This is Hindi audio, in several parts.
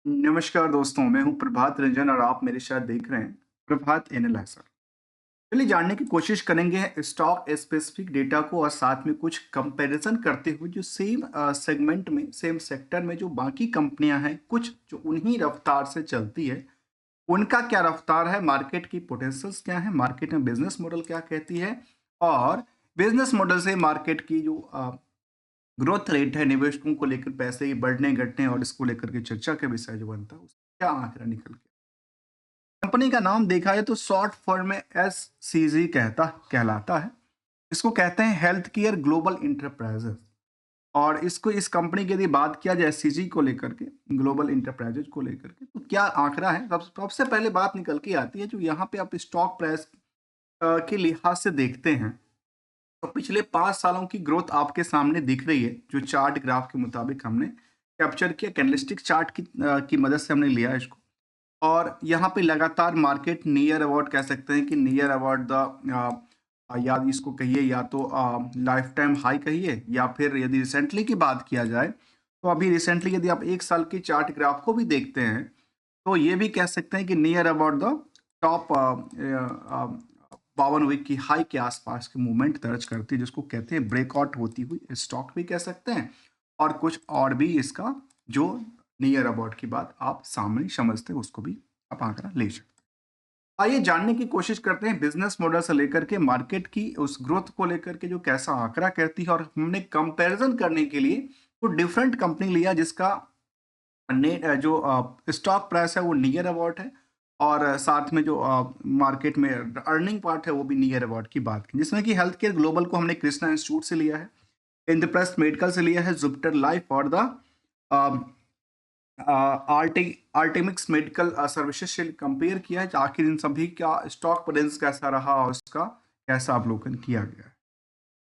नमस्कार दोस्तों, मैं हूं प्रभात रंजन और आप मेरे साथ देख रहे हैं प्रभात एनालाइजर। चलिए जानने की कोशिश करेंगे स्टॉक स्पेसिफिक डेटा को और साथ में कुछ कंपैरिजन करते हुए जो सेम सेगमेंट में सेम सेक्टर में जो बाकी कंपनियां हैं, कुछ जो उन्हीं रफ्तार से चलती है, उनका क्या रफ्तार है, मार्केट की पोटेंशियल्स क्या है, मार्केट में बिजनेस मॉडल क्या कहती है और बिजनेस मॉडल से मार्केट की जो ग्रोथ रेट है, निवेशकों को लेकर पैसे बढ़ने घटने और इसको लेकर के चर्चा का विषय जो बनता है, उसका क्या आंकड़ा निकल के कंपनी का नाम देखा जाए तो शॉर्ट फॉर्म में एससीजी कहलाता है। इसको कहते हैं हेल्थ केयर ग्लोबल इंटरप्राइजेस। और इसको इस कंपनी की यदि बात किया जाए एससीजी को लेकर के, ग्लोबल इंटरप्राइजेज को लेकर के, तो क्या आंकड़ा है, सबसे पहले बात निकल के आती है जो यहाँ पे आप स्टॉक प्राइस के लिहाज से देखते हैं। तो पिछले 5 सालों की ग्रोथ आपके सामने दिख रही है, जो चार्ट ग्राफ के मुताबिक हमने कैप्चर किया, कैंडलस्टिक चार्ट की मदद से हमने लिया इसको। और यहाँ पे लगातार मार्केट नियर अबाउट कह सकते हैं कि नियर अबाउट द या इसको कहिए या तो लाइफ टाइम हाई कहिए, या फिर यदि रिसेंटली की बात किया जाए तो अभी रिसेंटली यदि आप 1 साल की चार्ट ग्राफ को भी देखते हैं तो ये भी कह सकते हैं कि near about the top 52 week की हाई के आसपास की मूवमेंट दर्ज करती है, जिसको कहते हैं ब्रेकआउट होती हुई स्टॉक भी कह सकते हैं। और कुछ और भी इसका जो नियर अबाउट की बात आप सामने समझते हैं, उसको भी आप आंकड़ा ले सकते हैं। आइए जानने की कोशिश करते हैं बिजनेस मॉडल से लेकर के मार्केट की उस ग्रोथ को लेकर के जो कैसा आंकड़ा कहती है, और हमने कंपैरिजन करने के लिए तो डिफरेंट कंपनी लिया जिसका जो स्टॉक प्राइस है वो नियर अबाउट है, और साथ में जो मार्केट में अर्निंग पार्ट है वो भी नियर अबाउट की बात की, जिसमें कि हेल्थ केयर ग्लोबल को हमने कृष्णा इंस्टीट्यूट से लिया है, इंद्रप्रस्थ मेडिकल से लिया है, जुपिटर लाइफ और द आर्टेमिक्स मेडिकल सर्विसेज से कंपेयर किया है। आखिर इन सभी का स्टॉक प्रेजेंस कैसा रहा और उसका कैसा अवलोकन किया गया है।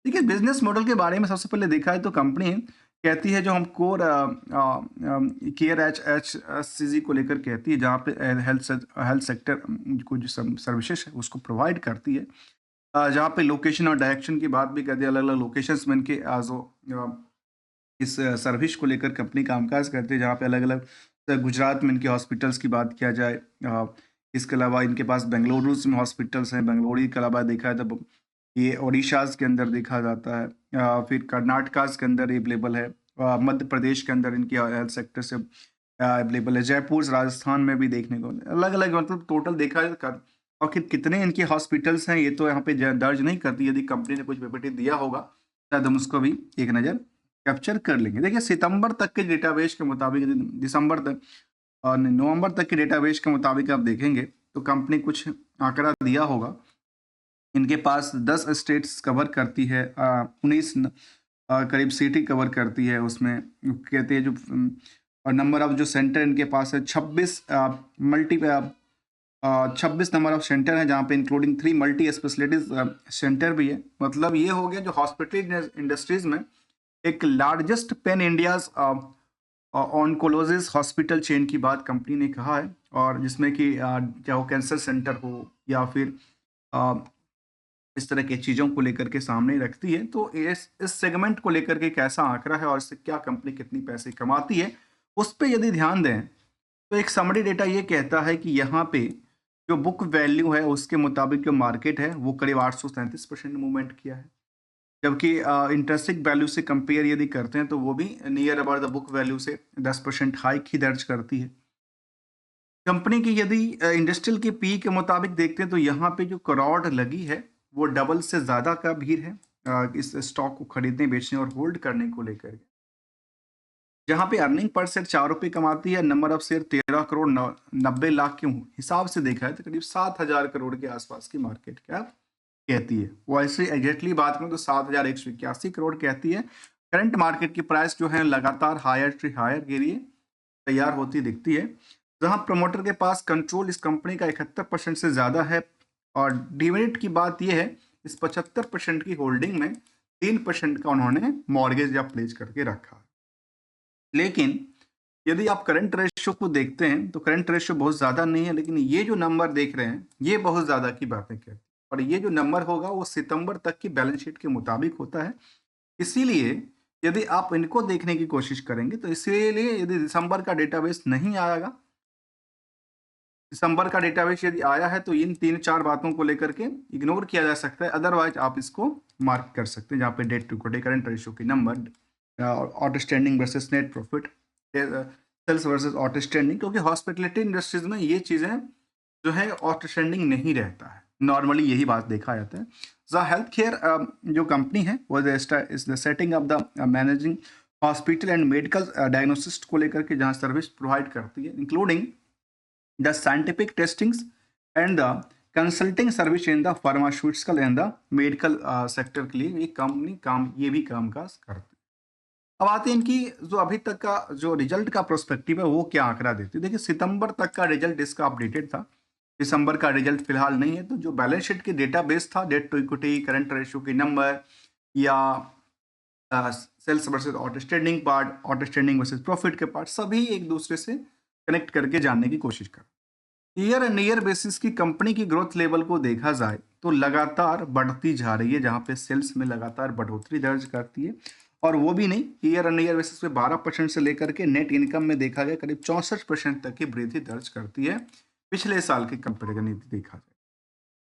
देखिए, बिजनेस मॉडल के बारे में सबसे पहले देखा है तो कंपनी कहती है, जो हम कोर केयर एच को लेकर कहती है, जहाँ पे हेल्थ सेक्टर को जो सर्विसेज है उसको प्रोवाइड करती है, जहाँ पे लोकेशन और डायरेक्शन की बात भी करती है, अलग अलग लोकेशंस में इनके जो इस सर्विस को लेकर कंपनी कामकाज करती है, जहाँ पे अलग अलग गुजरात में इनके हॉस्पिटल्स की बात किया जाए, इसके अलावा इनके पास बेंगलुरु में हॉस्पिटल्स हैं, बेंगलुरु के अलावा देखा है तो ये ओडिशाज़ के अंदर देखा जाता है, फिर कर्नाटकाज के अंदर अवेलेबल है, मध्य प्रदेश के अंदर इनकी हेल्थ सेक्टर से अवेलेबल है, जयपुर राजस्थान में भी देखने को अलग अलग, मतलब टोटल देखा जाए कर आखिर कितने इनके हॉस्पिटल्स हैं ये तो यहाँ पे दर्ज नहीं करती। यदि कंपनी ने कुछ पीपीटी दिया होगा शायद हम उसको भी एक नज़र कैप्चर कर लेंगे। देखिए, सितंबर तक के डेटाबेस के मुताबिक, यदि दिसंबर तक और नवंबर तक के डेटाबेस के मुताबिक आप देखेंगे तो कंपनी कुछ आंकड़ा दिया होगा। इनके पास 10 स्टेट्स कवर करती है, 19 करीब सिटी कवर करती है, उसमें कहते हैं जो और नंबर ऑफ जो सेंटर इनके पास है 26 26 नंबर ऑफ सेंटर है, जहाँ पे इंक्लूडिंग 3 मल्टी स्पेशलिटीज सेंटर भी है। मतलब ये हो गया जो हॉस्पिटल इंडस्ट्रीज में एक largest pan India's oncologies hospital chain की बात कंपनी ने कहा है, और जिसमें कि चाहे वो कैंसर सेंटर हो या फिर इस तरह की चीज़ों को लेकर के सामने रखती है। तो इस सेगमेंट को लेकर के कैसा आंकड़ा है और इससे क्या कंपनी कितनी पैसे कमाती है, उस पर यदि ध्यान दें तो एक समरी डेटा ये कहता है कि यहाँ पे जो बुक वैल्यू है उसके मुताबिक जो मार्केट है वो करीब 837% मूवमेंट किया है, जबकि इंटरेस्टिक वैल्यू से कंपेयर यदि करते हैं तो वो भी near about the book value से 10% हाइक ही दर्ज करती है। कंपनी की यदि इंडस्ट्रियल के पी के मुताबिक देखते हैं तो यहाँ पे जो करोड़ लगी है वो डबल से ज़्यादा का भीड़ है इस स्टॉक को खरीदने, बेचने और होल्ड करने को लेकर। जहाँ पे अर्निंग पर शेयर 4 रुपये कमाती है, number of share 13 crore 90 lakh के हिसाब से देखा है तो करीब 7,000 करोड़ के आसपास की मार्केट कैप कहती है। वो ऐसे एग्जैक्टली बात करें तो 7,181 करोड़ कहती है। करंट मार्केट की प्राइस जो है लगातार हायर से हायर के लिए तैयार होती दिखती है, जहां प्रमोटर के पास कंट्रोल इस कंपनी का 71% से ज़्यादा है। और डिविडेंड की बात यह है, इस 75% की होल्डिंग में 3% का उन्होंने मॉर्गेज या प्लेज करके रखा। लेकिन यदि आप करंट रेशियो को देखते हैं तो करंट रेशियो बहुत ज़्यादा नहीं है, लेकिन ये जो नंबर देख रहे हैं ये बहुत ज़्यादा की बातें कहते हैं। और ये जो नंबर होगा वो सितंबर तक की बैलेंस शीट के मुताबिक होता है। इसीलिए यदि आप इनको देखने की कोशिश करेंगे तो इसीलिए यदि दिसंबर का डेटाबेस नहीं आएगा, दिसंबर का डेटाबेस यदि आया है तो इन 3-4 बातों को लेकर के इग्नोर किया जा सकता है, अदरवाइज आप इसको मार्क कर सकते हैं, जहाँ पे debt to equity, current ratio की number, outstanding versus net profit, sales versus outstanding, क्योंकि हॉस्पिटलिटी इंडस्ट्रीज में ये चीज़ें जो है आउटस्टैंडिंग नहीं रहता है, नॉर्मली यही बात देखा जाता है। द हेल्थ केयर जो कंपनी है वो is the setting of the managing hospital and medical diagnostics को लेकर के जहाँ सर्विस प्रोवाइड करती है, including the scientific testings and the consulting service in the pharmaceutical and the medical sector के लिए ये कंपनी ये भी कामकाज करती है। अब आते हैं इनकी जो अभी तक का जो रिजल्ट का प्रोस्पेक्टिव है वो क्या आंकड़ा देती है। देखिए सितंबर तक का रिजल्ट इसका अपडेटेड था, दिसंबर का रिजल्ट फिलहाल नहीं है। तो जो बैलेंस शीट की डेटाबेस था, debt to equity, current ratio की नंबर या sales versus outstanding part, outstanding versus profit के पार्ट, सभी एक दूसरे से कनेक्ट करके जानने की कोशिश कर। ईयर एंड ईयर बेसिस की कंपनी की ग्रोथ लेवल को देखा जाए तो लगातार बढ़ती जा रही है, जहां पे सेल्स में लगातार बढ़ोतरी दर्ज करती है, और वो भी नहीं, ईयर एंड ईयर बेसिस पे 12% से लेकर के नेट इनकम में देखा गया करीब 64% तक की वृद्धि दर्ज करती है पिछले साल की कंपेरिजन यदि देखा जाए।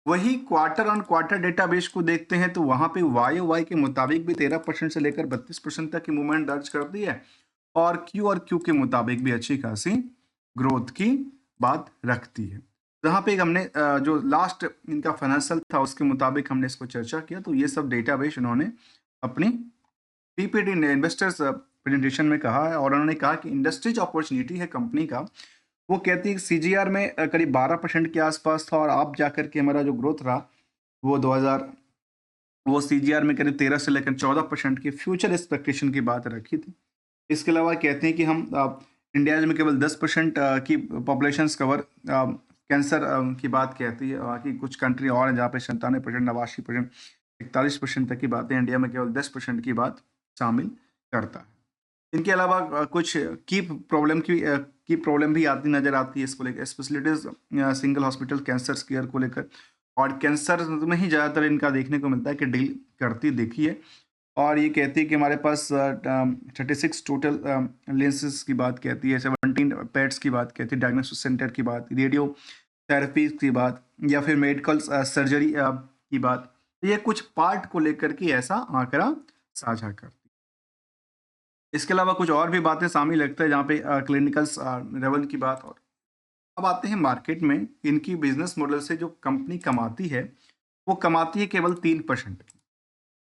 वही क्वार्टर ऑन क्वार्टर डेटाबेस को देखते हैं तो वहां पे वाई के मुताबिक भी 13% से लेकर 32% तक की मूवमेंट दर्ज करती है, और क्यू के मुताबिक भी अच्छी खासी ग्रोथ की बात रखती है। जहाँ पे हमने जो लास्ट इनका फाइनेंशियल था उसके मुताबिक हमने इसको चर्चा किया, तो ये सब डेटाबेस उन्होंने अपनी पीपीटी इन्वेस्टर्स प्रेजेंटेशन में कहा है, और उन्होंने कहा कि इंडस्ट्रीज अपॉर्चुनिटी है कंपनी का, वो कहती है कि सीजीआर में करीब 12% के आसपास था, और आप जाकर के हमारा जो ग्रोथ रहा वो 2000 वो सीजीआर में करीब 13 से लेकर 14% की फ्यूचर एक्सपेक्टेशन की बात रखी थी। इसके अलावा कहते हैं कि हम इंडिया में केवल 10% की पॉपुलेशन कवर कैंसर की बात कहती है, कि कुछ कंट्री और हैं जहाँ पे 97%, 89%, 41% तक की बातें, इंडिया में केवल 10% की बात शामिल करता है। इनके अलावा कुछ की प्रॉब्लम भी आती नजर आती है इसको लेकर, specialities single hospital cancer care को लेकर, और कैंसर में ही ज़्यादातर इनका देखने को मिलता है कि डील करती दिखी है। और ये कहती है कि हमारे पास 36 टोटल लेंसेज की बात कहती है, 17 पेट्स की बात कहती है, डायग्नोस्टिक सेंटर की बात, रेडियो थेरेपी की बात, या फिर मेडिकल सर्जरी की बात। ये कुछ पार्ट को लेकर के ऐसा आंकड़ा साझा करती है। इसके अलावा कुछ और भी बातें शामिल लगता है जहाँ पे क्लिनिकल लेवल की बात। और अब आते हैं मार्केट में, इनकी बिजनेस मॉडल से जो कंपनी कमाती है वो कमाती है केवल 3%।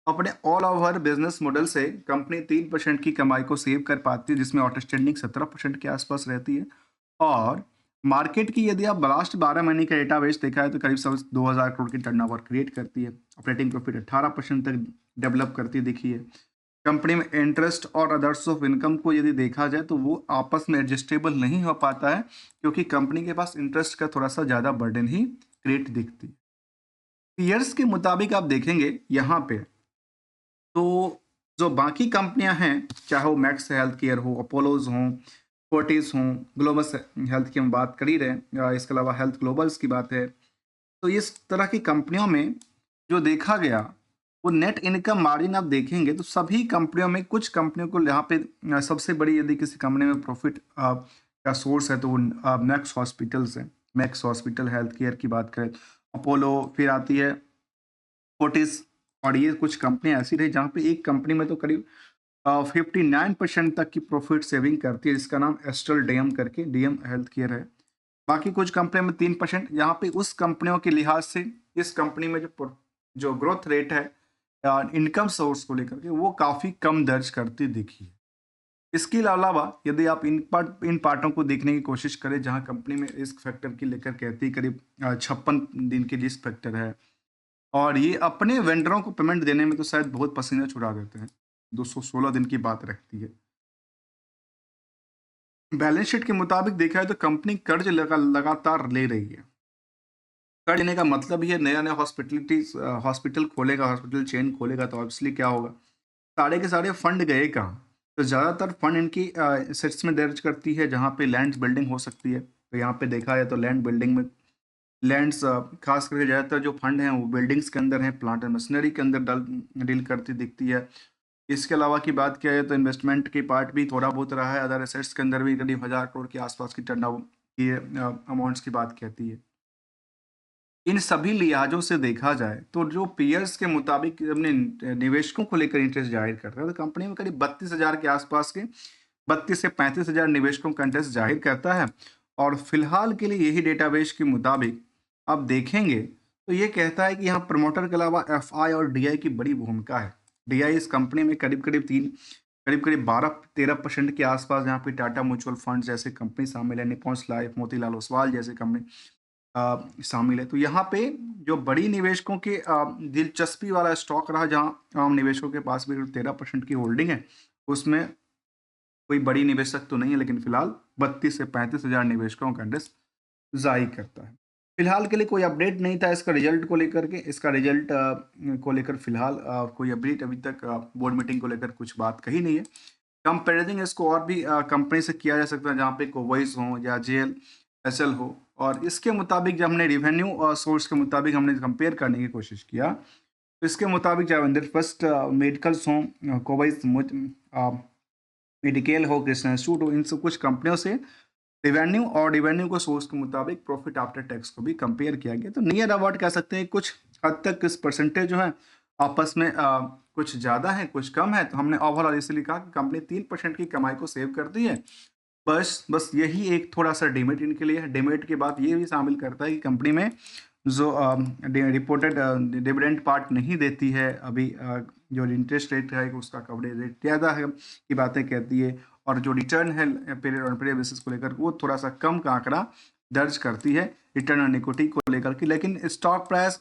अपने ऑल ओवर बिजनेस मॉडल से कंपनी 3% की कमाई को सेव कर पाती है, जिसमें आउटस्टैंडिंग 17% के आसपास रहती है। और मार्केट की यदि आप लास्ट 12 महीने का डेटाबेस देखा है तो करीब 2000 करोड़ की टर्नओवर क्रिएट करती है, ऑपरेटिंग प्रॉफिट 18% तक डेवलप करती दिखी है। कंपनी में इंटरेस्ट और अदर्स ऑफ इनकम को यदि देखा जाए तो वो आपस में एडजस्टेबल नहीं हो पाता है, क्योंकि कंपनी के पास इंटरेस्ट का थोड़ा सा ज़्यादा बर्डन ही क्रिएट दिखती है। ईयर्स के मुताबिक आप देखेंगे यहाँ पे तो जो बाकी कंपनियां हैं, चाहे वो मैक्स हेल्थ केयर हो, अपोलोज हों, फोर्टिस हों, ग्लोबस हेल्थ की हम बात कर ही रहे हैं, इसके अलावा हेल्थ ग्लोबल्स की बात है, तो इस तरह की कंपनियों में जो देखा गया वो नेट इनकम मार्जिन आप देखेंगे तो सभी कंपनियों में, कुछ कंपनियों को यहाँ पे सबसे बड़ी यदि किसी कंपनी में प्रॉफिट का सोर्स है तो वो मैक्स हॉस्पिटल्स है। मैक्स हॉस्पिटल हेल्थ केयर की बात करें, अपोलो, फिर आती है फोर्टिस, और ये कुछ कंपनियां ऐसी रही जहाँ पे एक कंपनी में तो करीब 59% तक की प्रॉफिट सेविंग करती है, जिसका नाम एस्ट्रल डीएम करके डीएम हेल्थ केयर है। बाकी कुछ कंपनी में 3%, यहाँ पे उस कंपनियों के लिहाज से इस कंपनी में जो ग्रोथ रेट है इनकम सोर्स को लेकर के वो काफ़ी कम दर्ज करती दिखी है। इसके अलावा यदि आप इन पार्टों को देखने की कोशिश करें जहाँ कंपनी में रिस्क फैक्टर की लेकर कहती है करीब 56 दिन की रिस्क फैक्टर है, और ये अपने वेंडरों को पेमेंट देने में तो शायद बहुत पसीना छुड़ा देते हैं, 216 दिन की बात रहती है। बैलेंस शीट के मुताबिक देखा है तो कंपनी कर्ज लगातार ले रही है। कर्ज लेने का मतलब ही है नया नया हॉस्पिटल खोलेगा, हॉस्पिटल चेन खोलेगा, तो ऑब्वियसली क्या होगा, सारे के सारे फंड गए कहाँ, तो ज़्यादातर फंड इनकी एसेट्स में दर्ज करती है जहाँ पे लैंड बिल्डिंग हो सकती है। तो यहाँ पे देखा है तो लैंड बिल्डिंग में लैंड्स खास करके ज़्यादातर जो फंड हैं वो बिल्डिंग्स के अंदर हैं, प्लांट एंड मशीनरी के अंदर डील करती दिखती है। इसके अलावा की बात किया जाए तो इन्वेस्टमेंट की पार्ट भी थोड़ा बहुत रहा है, अदर एसेट्स के अंदर भी करीब 1000 करोड़ के आसपास की टर्नओवर की अमाउंट्स की बात कहती है। इन सभी लिहाजों से देखा जाए तो जो पीयर्स के मुताबिक अपने निवेशकों को लेकर इंटरेस्ट जाहिर करता है, तो कंपनी में करीब 32,000 के आसपास के 32 से 35,000 निवेशकों का इंटरेस्ट जाहिर करता है। और फिलहाल के लिए यही डेटाबेस के मुताबिक आप देखेंगे तो ये कहता है कि यहाँ प्रमोटर के अलावा एफआई और डीआई की बड़ी भूमिका है। डीआई इस कंपनी में करीब करीब 12-13% के आसपास, यहाँ पे टाटा म्यूचुअल फंड जैसे कंपनी शामिल है, निपॉन्स लाइफ, मोतीलाल ओसवाल जैसे कंपनी शामिल है। तो यहाँ पे जो बड़ी निवेशकों के दिलचस्पी वाला स्टॉक रहा, जहाँ आम निवेशकों के पास भी 13% की होल्डिंग है, उसमें कोई बड़ी निवेशक तो नहीं है, लेकिन फिलहाल 32 से 35,000 निवेशकों का इंटरेस्ट जाहिर करता है। फिलहाल के लिए कोई अपडेट नहीं था इसका रिजल्ट को लेकर के। इसका रिजल्ट को लेकर फिलहाल कोई अपडेट अभी तक बोर्ड मीटिंग को लेकर कुछ बात कही नहीं है। कंपेरिजन इसको और भी कंपनी से किया जा सकता है, जहाँ पे कोवॉइस हो या जेएल एसएल हो, और इसके मुताबिक जब हमने रिवेन्यू सोर्स के मुताबिक हमने कंपेयर करने की कोशिश किया, तो इसके मुताबिक जब फर्स्ट मेडिकल्स हों, कोवॉइस, मेडिकेल हो, कृष्णा इंस्टीट्यूट हो, इन सब कुछ कंपनियों से रिवेन्यू को सोर्स के मुताबिक प्रॉफिट आफ्टर टैक्स को भी कंपेयर किया गया। तो नियर अबाउट कह सकते हैं कुछ हद तक इस परसेंटेज जो है आपस में कुछ ज़्यादा है कुछ कम है। तो हमने ओवरऑल इसलिए कहा कि कंपनी 3% की कमाई को सेव करती है। बस यही एक थोड़ा सा डिमेरिट इनके लिए है। डिमेरिट के बाद ये भी शामिल करता है कि कंपनी में जो रिपोर्टेड डिविडेंड पार्ट नहीं देती है अभी, जो इंटरेस्ट रेट है उसका कवरेज रेट ज़्यादा है की बातें कहती है, और जो रिटर्न है पीरियड ऑन पीरियड बेसिस को लेकर वो थोड़ा सा कम का आंकड़ा दर्ज करती है रिटर्न ऑन इक्विटी को लेकर के। लेकिन स्टॉक प्राइस,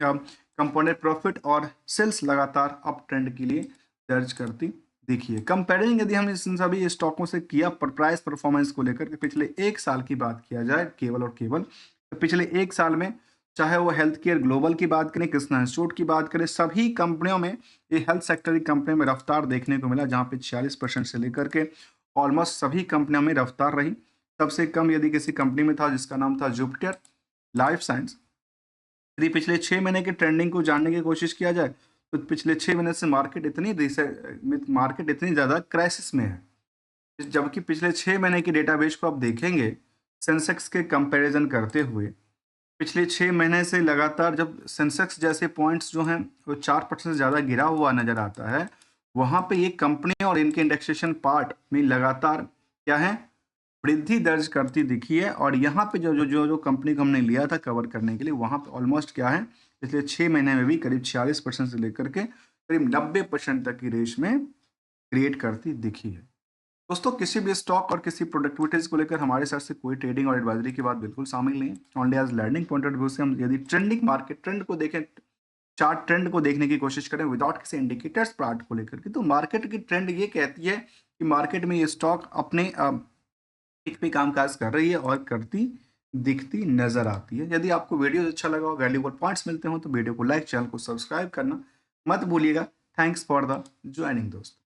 कंपोनेंट प्रॉफिट और सेल्स लगातार अप ट्रेंड के लिए दर्ज करती देखिए। कंपेयरिंग यदि हम इन सभी स्टॉकों से किया प्राइस परफॉर्मेंस को लेकर के पिछले एक साल की बात किया जाए केवल और केवल, तो पिछले एक साल में चाहे वो हेल्थ केयर ग्लोबल की बात करें, कृष्णा इंस्टीट्यूट की बात करें, सभी कंपनियों में ये हेल्थ सेक्टर की कंपनियों में रफ्तार देखने को मिला, जहाँ पे 46% से लेकर के ऑलमोस्ट सभी कंपनियों में रफ्तार रही। सबसे कम यदि किसी कंपनी में था जिसका नाम था जुपिटर लाइफ साइंस। यदि पिछले 6 महीने के ट्रेंडिंग को जानने की कोशिश किया जाए तो पिछले 6 महीने से मार्केट इतनी ज़्यादा क्राइसिस में है। जबकि पिछले 6 महीने की डेटाबेस को आप देखेंगे सेंसेक्स के कंपैरिजन करते हुए, पिछले 6 महीने से लगातार जब सेंसेक्स जैसे पॉइंट्स जो हैं वो 4% से ज़्यादा गिरा हुआ नज़र आता है, वहाँ पे ये कंपनी और इनके इंडेक्सेशन पार्ट में लगातार क्या है वृद्धि दर्ज करती दिखी है। और यहाँ पे जो कंपनी को हमने लिया था कवर करने के लिए, वहाँ पे ऑलमोस्ट क्या है पिछले 6 महीने में भी करीब 46% से लेकर के करीब 90% तक की रेंज में क्रिएट करती दिखी है। दोस्तों, किसी भी स्टॉक और किसी प्रोडक्टिविटीज को लेकर हमारे साथ से कोई ट्रेडिंग और एडवाइजरी की बात बिल्कुल शामिल नहीं है। Only as learning point of view से हम यदि ट्रेंडिंग मार्केट ट्रेंड को देखें, चार्ट ट्रेंड को देखने की कोशिश करें विदाउट किसी इंडिकेटर्स पार्ट को लेकर के, तो मार्केट की ट्रेंड ये कहती है कि मार्केट में ये स्टॉक अपने पीक पे कामकाज कर रही है और करती दिखती नजर आती है। यदि आपको वीडियो अच्छा लगा हो, वैल्यूबल पॉइंट्स मिलते हो, तो वीडियो को लाइक, चैनल को सब्सक्राइब करना मत भूलिएगा। थैंक्स फॉर द ज्वाइनिंग दोस्तों।